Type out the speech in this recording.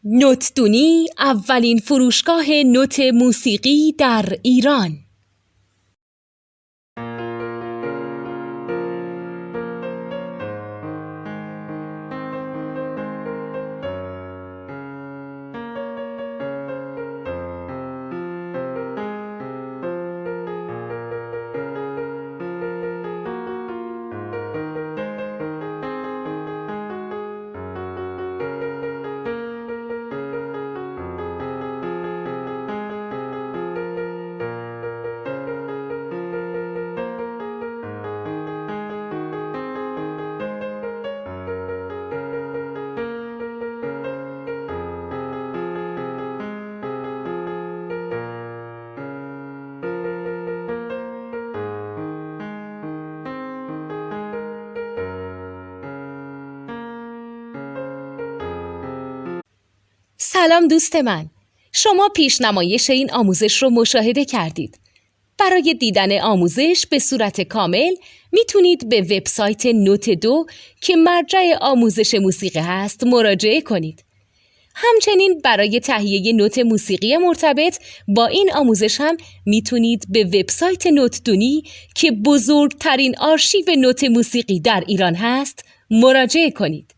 نوتدونی اولین فروشگاه نوت موسیقی در ایران. سلام دوست من، شما پیشنمایش این آموزش رو مشاهده کردید. برای دیدن آموزش به صورت کامل میتونید به وبسایت نوت 2 که مرجع آموزش موسیقی هست مراجعه کنید. همچنین برای تهیه نوت موسیقی مرتبط با این آموزش هم میتونید به وبسایت نوتدونی که بزرگترین آرشیو نوت موسیقی در ایران هست مراجعه کنید.